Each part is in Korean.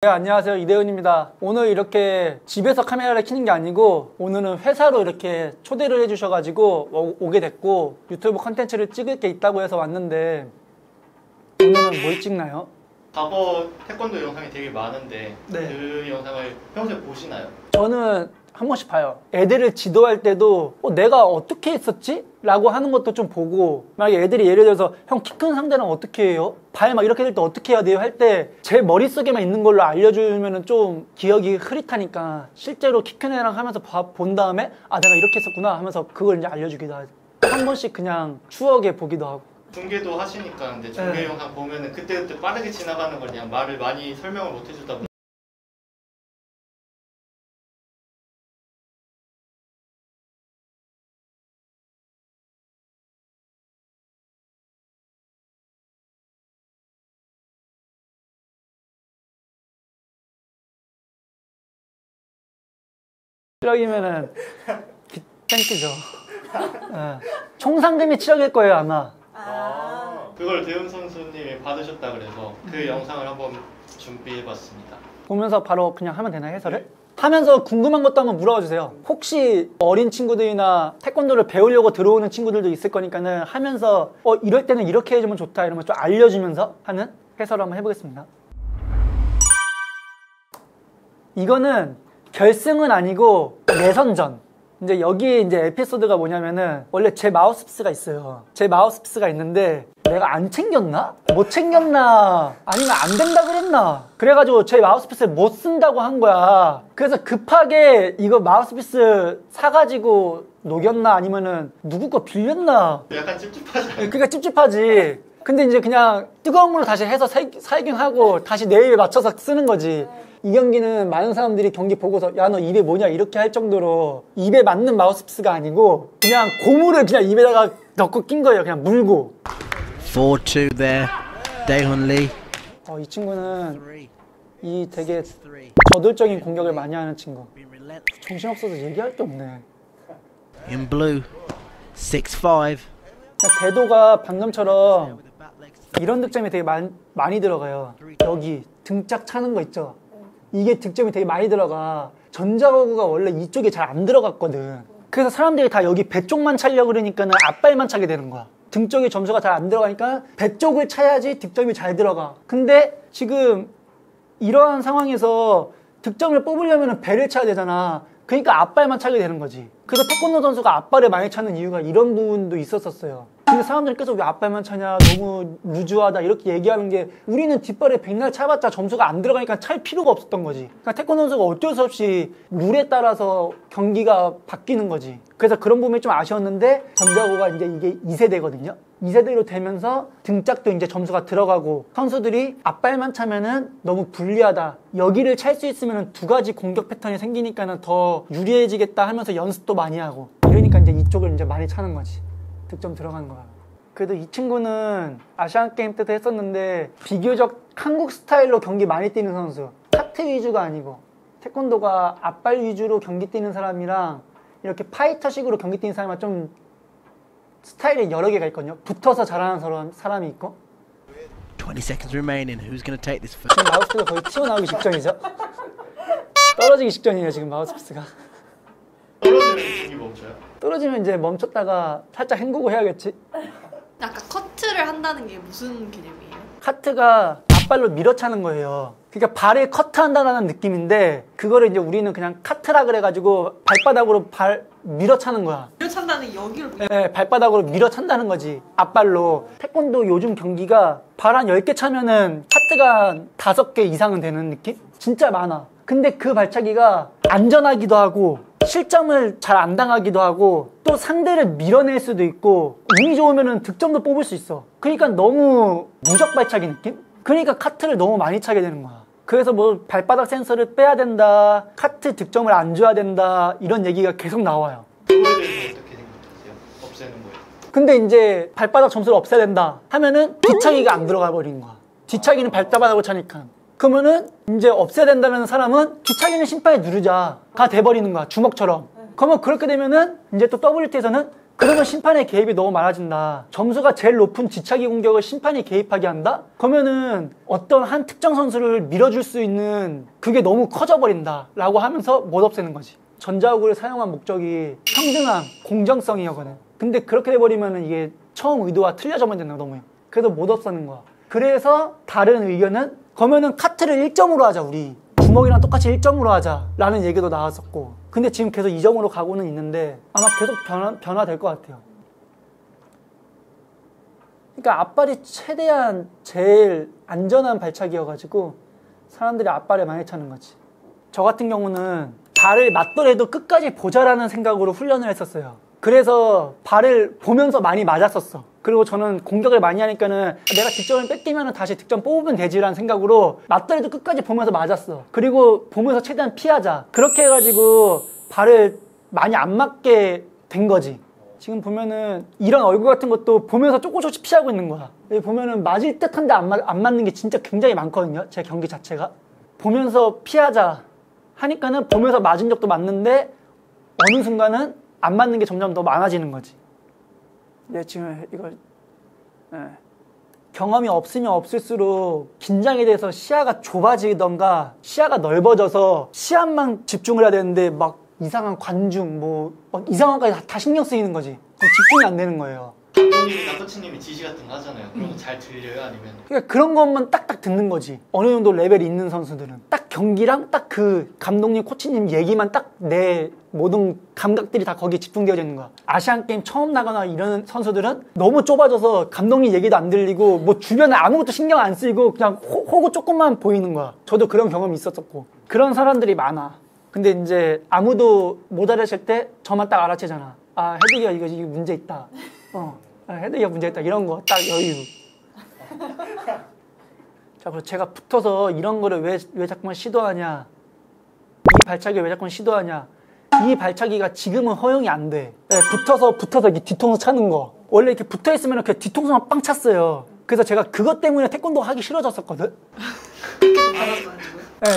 네, 안녕하세요. 이대훈입니다. 오늘 이렇게 집에서 카메라를 켜는 게 아니고 오늘은 회사로 이렇게 초대를 해주셔가지고 오게 됐고 유튜브 컨텐츠를 찍을 게 있다고 해서 왔는데 오늘은 뭘 찍나요? 과거 태권도 영상이 되게 많은데 네. 그 영상을 평소에 보시나요? 저는 한 번씩 봐요. 애들을 지도할 때도 내가 어떻게 했었지? 라고 하는 것도 좀 보고 만약에 애들이 예를 들어서 형 키 큰 상대랑 어떻게 해요? 발 막 이렇게 될 때 어떻게 해야 돼요? 할 때 제 머릿속에만 있는 걸로 알려주면 좀 기억이 흐릿하니까 실제로 키 큰 애랑 하면서 본 다음에 아 내가 이렇게 했었구나 하면서 그걸 이제 알려주기도 하죠. 한 번씩 그냥 추억에 보기도 하고. 중계도 하시니까 근데 중계 네. 영상 보면은 그때그때 빠르게 지나가는 걸 그냥 말을 많이 설명을 못 해주다 보니 치력이면은 땡큐죠. 네. 총 상금이 7억일 거예요 아마. 그걸 대훈 선수님이 받으셨다 그래서 그 영상을 한번 준비해봤습니다. 보면서 바로 그냥 하면 되나요, 해설을? 하면서 궁금한 것도 한번 물어봐 주세요. 혹시 어린 친구들이나 태권도를 배우려고 들어오는 친구들도 있을 거니까는 하면서 이럴 때는 이렇게 해주면 좋다 이런 거 좀 알려주면서 하는 해설을 한번 해보겠습니다. 이거는 결승은 아니고 예선전. 이제 여기 이제 에피소드가 뭐냐면은 원래 제 마우스피스가 있어요. 제 마우스피스가 있는데 내가 안 챙겼나? 못 챙겼나? 아니면 안 된다 그랬나? 그래가지고 제 마우스피스를 못 쓴다고 한 거야. 그래서 급하게 이거 마우스피스 사가지고 녹였나? 아니면은 누구 거 빌렸나? 약간 찝찝하지 않아요? 그러니까 찝찝하지. 근데 이제 그냥 뜨거운 물로 다시 해서 살균하고 다시 내 입에 맞춰서 쓰는 거지. 이 경기는 많은 사람들이 경기 보고서 야 너 입에 뭐냐 이렇게 할 정도로 입에 맞는 마우스피스가 아니고 그냥 고무를 그냥 입에다가 넣고 낀 거예요. 그냥 물고. 4-2 there, Daehun Lee. 이 친구는 이 되게 저돌적인 공격을 많이 하는 친구. 정신없어서 얘기할 게 없네. In blue, 6-5. 대도가 방금처럼 이런 득점이 되게 많이 들어가요. 여기 등짝 차는 거 있죠. 이게 득점이 되게 많이 들어가. 전자거구가 원래 이쪽에 잘 안 들어갔거든. 그래서 사람들이 다 여기 배 쪽만 차려고 그러니까는 앞발만 차게 되는 거야. 등 쪽에 점수가 잘 안 들어가니까 배 쪽을 차야지 득점이 잘 들어가. 근데 지금 이러한 상황에서 득점을 뽑으려면 배를 차야 되잖아. 그러니까 앞발만 차게 되는 거지. 그래서 태권도 선수가 앞발을 많이 차는 이유가 이런 부분도 있었어요. 근데 사람들이 계속 왜 앞발만 차냐, 너무 루즈하다 이렇게 얘기하는 게 우리는 뒷발에 백날 차봤자 점수가 안 들어가니까 찰 필요가 없었던 거지. 그러니까 태권도 선수가 어쩔 수 없이 룰에 따라서 경기가 바뀌는 거지. 그래서 그런 부분이 좀 아쉬웠는데 전자고가 이제 이게 2세대거든요. 2세대로 되면서 등짝도 이제 점수가 들어가고 선수들이 앞발만 차면은 너무 불리하다. 여기를 찰 수 있으면 두 가지 공격 패턴이 생기니까는 더 유리해지겠다 하면서 연습도 많이 하고 이러니까 이제 이쪽을 이제 많이 차는 거지. 득점 들어가는 거야. 그래도 이 친구는 아시안게임 때도 했었는데 비교적 한국 스타일로 경기 많이 뛰는 선수. 카트 위주가 아니고 태권도가 앞발 위주로 경기 뛰는 사람이랑 이렇게 파이터식으로 경기 뛰는 사람이랑 좀 스타일이 여러 개가 있거든요. 붙어서 잘하는 사람이 있고. 20 seconds remaining. Who's going to take this first? 지금 마우스피스가 거의 튀어나오기 직전이죠. 떨어지기 직전이에요 지금 마우스피스가. 떨어지면 경기 멈춰요? 떨어지면 이제 멈췄다가 살짝 헹구고 해야겠지. 아까 커트를 한다는 게 무슨 개념이에요? 카트가 앞발로 밀어차는 거예요. 그러니까 발에 커트한다는 느낌인데 그거를 이제 우리는 그냥 카트라 그래가지고 발바닥으로 밀어차는 거야. 밀어찬다는 여기를 보여. 네, 발바닥으로 밀어찬다는 거지. 앞발로. 태권도 요즘 경기가 발 한 10개 차면은 카트가 5개 이상은 되는 느낌? 진짜 많아. 근데 그 발차기가 안전하기도 하고 실점을 잘 안 당하기도 하고 또 상대를 밀어낼 수도 있고 운이 좋으면 득점도 뽑을 수 있어. 그러니까 너무 무적 발차기 느낌? 그러니까 카트를 너무 많이 차게 되는 거야. 그래서 뭐 발바닥 센서를 빼야 된다, 카트 득점을 안 줘야 된다 이런 얘기가 계속 나와요. 그거에 대해서 어떻게 생각하세요? 없애는 거예요? 근데 이제 발바닥 점수를 없애야 된다 하면은 뒤차기가 안 들어가 버리는 거야. 뒤차기는 발바닥으로 차니까. 그러면은 이제 없애야 된다는 사람은 뒤차기는 심판에 누르자가 돼버리는 거야. 주먹처럼. 그러면 그렇게 되면은 이제 또 WT에서는 그러면 심판의 개입이 너무 많아진다. 점수가 제일 높은 지차기 공격을 심판이 개입하게 한다? 그러면은 어떤 한 특정 선수를 밀어줄 수 있는 그게 너무 커져버린다 라고 하면서 못 없애는 거지. 전자호구를 사용한 목적이 평등함, 공정성이었거든. 근데 그렇게 돼버리면은 이게 처음 의도와 틀려져만 된다 너무. 그래서 못 없애는 거야. 그래서 다른 의견은 그러면은 카트를 1점으로 하자 우리. 주먹이랑 똑같이 1점으로 하자 라는 얘기도 나왔었고, 근데 지금 계속 2점으로 가고는 있는데 아마 계속 변화될 것 같아요. 그러니까 앞발이 최대한 제일 안전한 발차기여가지고 사람들이 앞발에 많이 차는 거지. 저 같은 경우는 발을 맞더라도 끝까지 보자라는 생각으로 훈련을 했었어요. 그래서 발을 보면서 많이 맞았었어. 그리고 저는 공격을 많이 하니까는 내가 득점을 뺏기면 다시 득점 뽑으면 되지라는 생각으로 맞더라도 끝까지 보면서 맞았어. 그리고 보면서 최대한 피하자. 그렇게 해가지고 발을 많이 안 맞게 된 거지. 지금 보면은 이런 얼굴 같은 것도 보면서 조금씩 피하고 있는 거야. 여기 보면은 맞을 듯한데 안 맞는 게 진짜 굉장히 많거든요. 제 경기 자체가. 보면서 피하자 하니까는 보면서 맞은 적도 맞는데 어느 순간은 안 맞는 게 점점 더 많아지는 거지. 지금 이걸 경험이 없으면 없을수록 긴장이 돼서 시야가 좁아지던가 시야가 넓어져서 시야만 집중을 해야 되는데 막 이상한 관중 막 이상한 것까지 다 신경 쓰이는 거지. 집중이 안 되는 거예요. 감독님이나 코치님이 지시 같은 거 하잖아요. 그런 거 잘 들려요? 아니면? 그러니까 그런 것만 딱딱 듣는 거지. 어느 정도 레벨이 있는 선수들은 딱 경기랑 딱 그 감독님, 코치님 얘기만 딱 내 모든 감각들이 다 거기에 집중되어 있는 거야. 아시안게임 처음 나가나 이런 선수들은 너무 좁아져서 감독님 얘기도 안 들리고 뭐 주변에 아무것도 신경 안 쓰이고 그냥 호구 조금만 보이는 거야. 저도 그런 경험이 있었었고. 그런 사람들이 많아. 근데 이제 아무도 못 알아챌 때 저만 딱 알아채잖아. 아, 헤드기가 이거 문제 있다. 헤드기가 문제 있다. 이런 거 딱 여유. 자, 그래서 제가 붙어서 이런 거를 왜 자꾸만 시도하냐. 이 발차기를 왜 자꾸만 시도하냐. 이 발차기가 지금은 허용이 안 돼. 붙어서 이렇게 뒤통수 차는 거. 원래 이렇게 붙어 있으면 그냥 뒤통수만 빵 찼어요. 그래서 제가 그것 때문에 태권도 하기 싫어졌었거든.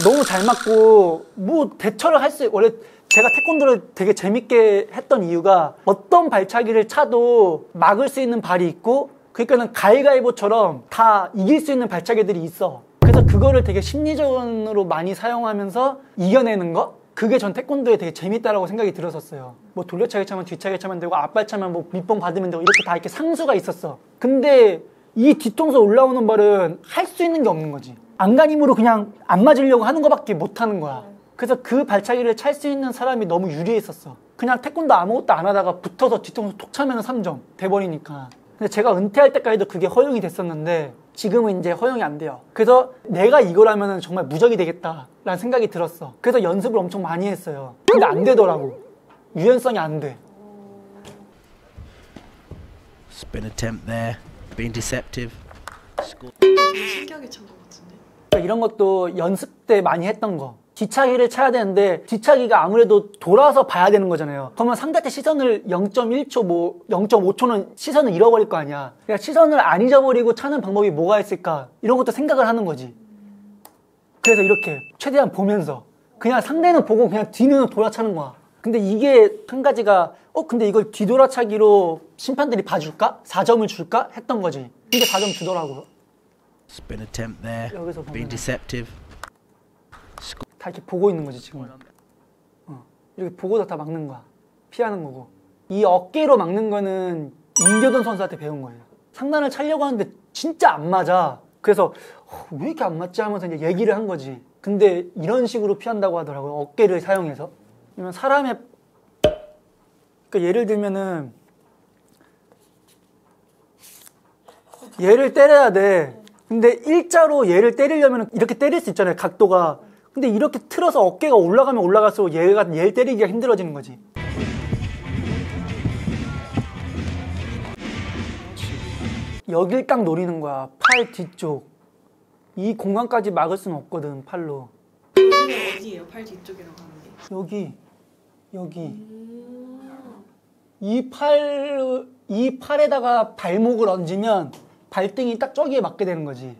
너무 잘 맞고 뭐 대처를 원래 제가 태권도를 되게 재밌게 했던 이유가 어떤 발차기를 차도 막을 수 있는 발이 있고, 그러니까는 가위가위보처럼 다 이길 수 있는 발차기들이 있어. 그래서 그거를 되게 심리전으로 많이 사용하면서 이겨내는 거? 그게 전 태권도에 되게 재밌다라고 생각이 들었었어요. 뭐 돌려차기 차면 뒤차기 차면 되고 앞발 차면 뭐 밑봉 받으면 되고 이렇게 다 이렇게 상수가 있었어. 근데 이 뒤통수 올라오는 발은 할 수 있는 게 없는 거지. 안간힘으로 그냥 안 맞으려고 하는 거밖에 못 하는 거야. 그래서 그 발차기를 찰 수 있는 사람이 너무 유리했었어. 그냥 태권도 아무것도 안 하다가 붙어서 뒤통수 톡 차면 3점 돼버리니까. 근데 제가 은퇴할 때까지도 그게 허용이 됐었는데 지금은 이제 허용이 안 돼요. 그래서 내가 이거라면 정말 무적이 되겠다라는 생각이 들었어. 그래서 연습을 엄청 많이 했어요. 근데 안 되더라고. 유연성이 안 돼. Spin attempt there, being deceptive. 신기하게 찬 것 같은데. 그러니까 이런 것도 연습 때 많이 했던 거. 뒤차기를 차야 되는데 뒤차기가 아무래도 돌아서 봐야 되는 거잖아요. 그러면 상대한테 시선을 0.1초, 뭐 0.5초는 시선을 잃어버릴 거 아니야. 그러니까 시선을 안 잊어버리고 차는 방법이 뭐가 있을까? 이런 것도 생각을 하는 거지. 그래서 이렇게 최대한 보면서 그냥 상대는 보고 그냥 뒤는 돌아차는 거야. 근데 이게 한 가지가 근데 이걸 뒤돌아차기로 심판들이 봐줄까? 4점을 줄까? 했던 거지. 근데 4점 주더라고요. Spin attempt there, 여기서 being 보면 deceptive. 다 이렇게 보고 있는 거지 지금. 이렇게 보고서 다 막는 거야. 피하는 거고. 이 어깨로 막는 거는 임교돈 선수한테 배운 거예요. 상단을 차려고 하는데 진짜 안 맞아. 그래서 왜 이렇게 안 맞지 하면서 이제 얘기를 한 거지. 근데 이런 식으로 피한다고 하더라고요. 어깨를 사용해서. 그러면 사람의 그러니까 예를 들면은 얘를 때려야 돼. 근데 일자로 얘를 때리려면 이렇게 때릴 수 있잖아요. 각도가. 근데 이렇게 틀어서 어깨가 올라가면 올라갈수록 얘를 때리기가 힘들어지는 거지. 여길 딱 노리는 거야. 팔 뒤쪽. 이 공간까지 막을 수는 없거든, 팔로. 여기는 어디예요? 팔 뒤쪽이라고 하는 게? 여기. 이 팔에다가 발목을 얹으면 발등이 딱 저기에 맞게 되는 거지.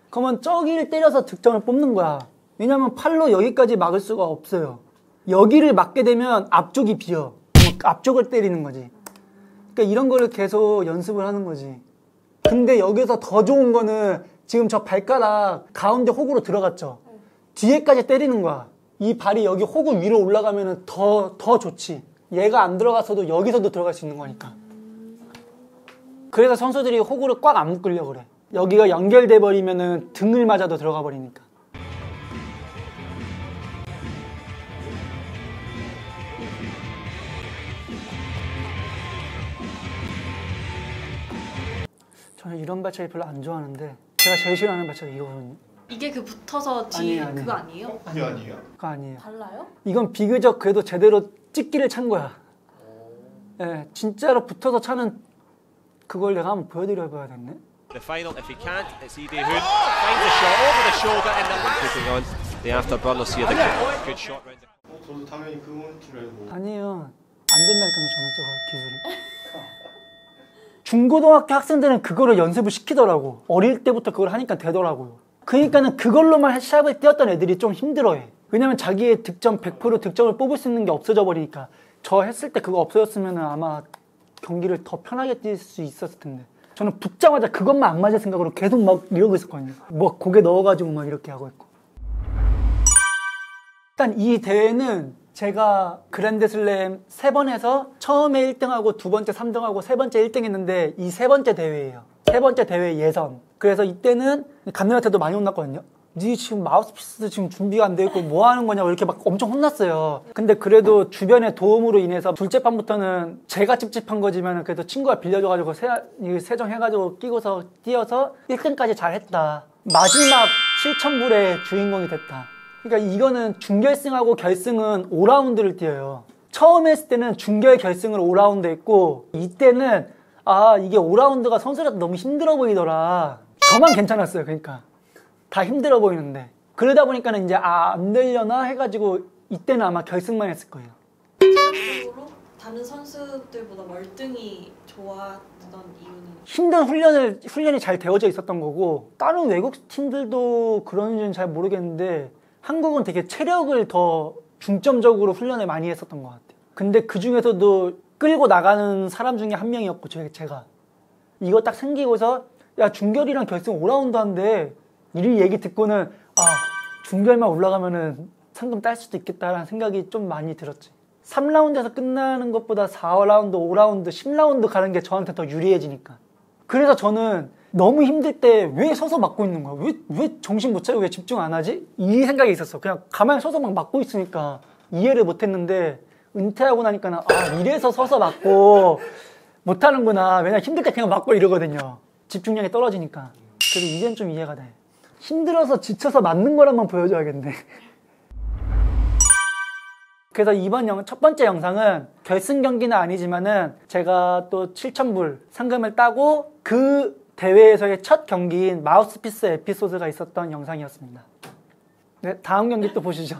그러면 저기를 때려서 득점을 뽑는 거야. 왜냐면 팔로 여기까지 막을 수가 없어요. 여기를 막게 되면 앞쪽이 비어. 앞쪽을 때리는 거지. 그러니까 이런 거를 계속 연습을 하는 거지. 근데 여기서 더 좋은 거는 지금 저 발가락 가운데 호구로 들어갔죠. 뒤에까지 때리는 거야. 이 발이 여기 호구 위로 올라가면 더 좋지. 얘가 안 들어갔어도 여기서도 들어갈 수 있는 거니까. 그래서 선수들이 호구를 꽉 안 묶으려고 그래. 여기가 연결돼 버리면은 등을 맞아도 들어가 버리니까. 저는 이런 발차기 별로 안 좋아하는데 제가 제일 싫어하는 발차기 이거거든요. 이게 그 붙어서 뒤 아니에요. 그거 아니에요? 그게 아니에요? 그거 아니에요. 달라요? 이건 비교적 그래도 제대로 찍기를 찬 거야. 예, 진짜로 붙어서 차는 그걸 내가 한번 보여드려 봐야 됐네. The final, if he can't, it's Ide Hoon. Finds a shot over the shoulder and then putting on the afterburners here. The good shot round the... 저도 당연히 그건 줄 알고. 아니에요. 안 된다니까요, 저는 저 기술이. 중고등학교 학생들은 그거를 연습을 시키더라고. 어릴 때부터 그걸 하니까 되더라고요. 그러니까는 그걸로만 시합을 뛰었던 애들이 좀 힘들어해. 왜냐면 자기의 득점 100% 득점을 뽑을 수 있는 게 없어져 버리니까. 저 했을 때 그거 없어졌으면 아마 경기를 더 편하게 뛸 수 있었을 텐데. 저는 붙자마자 그것만 안 맞을 생각으로 계속 막 이러고 있었거든요. 뭐 고개 넣어가지고 막 이렇게 하고 있고. 일단 이 대회는 제가 그랜드슬램 3번 해서 처음에 1등하고 두 번째 3등하고 세 번째 1등 했는데 이 세 번째 대회예요. 세 번째 대회 예선. 그래서 이때는 감독한테도 많이 혼났거든요. 니 지금 마우스피스 지금 준비가 안 돼 있고 뭐 하는 거냐고 이렇게 막 엄청 혼났어요. 근데 그래도 주변의 도움으로 인해서 둘째 판부터는 제가 찝찝한 거지만 그래도 친구가 빌려줘가지고 세정해가지고 끼고서 뛰어서 1등까지 잘했다. 마지막 7,000불의 주인공이 됐다. 그러니까 이거는 준결승하고 결승은 5라운드를 뛰어요. 처음 했을 때는 준결 결승을 5라운드 했고 이때는 아 이게 5라운드가 선수들한테 너무 힘들어 보이더라. 저만 괜찮았어요. 그러니까 다 힘들어 보이는데 그러다 보니까는 이제 안 되려나 해가지고 이때는 아마 결승만 했을 거예요. 체력적으로 다른 선수들보다 월등히 좋았던 이유는? 힘든 훈련이 잘 되어져 있었던 거고 다른 외국 팀들도 그런지는 잘 모르겠는데 한국은 되게 체력을 더 중점적으로 훈련을 많이 했었던 것 같아요. 근데 그 중에서도 끌고 나가는 사람 중에 한 명이었고 제가 이거 딱 생기고서 야 준결이랑 결승 5라운드 한대 이 얘기 듣고는 아 준결만 올라가면은 상금 딸 수도 있겠다라는 생각이 좀 많이 들었지. 3라운드에서 끝나는 것보다 4라운드, 5라운드, 10라운드 가는 게 저한테 더 유리해지니까. 그래서 저는 너무 힘들 때 왜 서서 맞고 있는 거야? 왜 정신 못 차리고 왜 집중 안 하지? 이 생각이 있었어. 그냥 가만히 서서 막 맞고 있으니까 이해를 못 했는데 은퇴하고 나니까는 아 이래서 서서 맞고 못 하는구나. 왜냐면 힘들 때 그냥 맞고 이러거든요. 집중력이 떨어지니까. 그래서 이젠 좀 이해가 돼. 힘들어서 지쳐서 맞는 거라만 보여줘야겠네. 그래서 이번 첫 번째 영상은 결승 경기는 아니지만은 제가 또 7,000불 상금을 따고 그 대회에서의 첫 경기인 마우스피스 에피소드가 있었던 영상이었습니다. 네, 다음 경기 또 보시죠.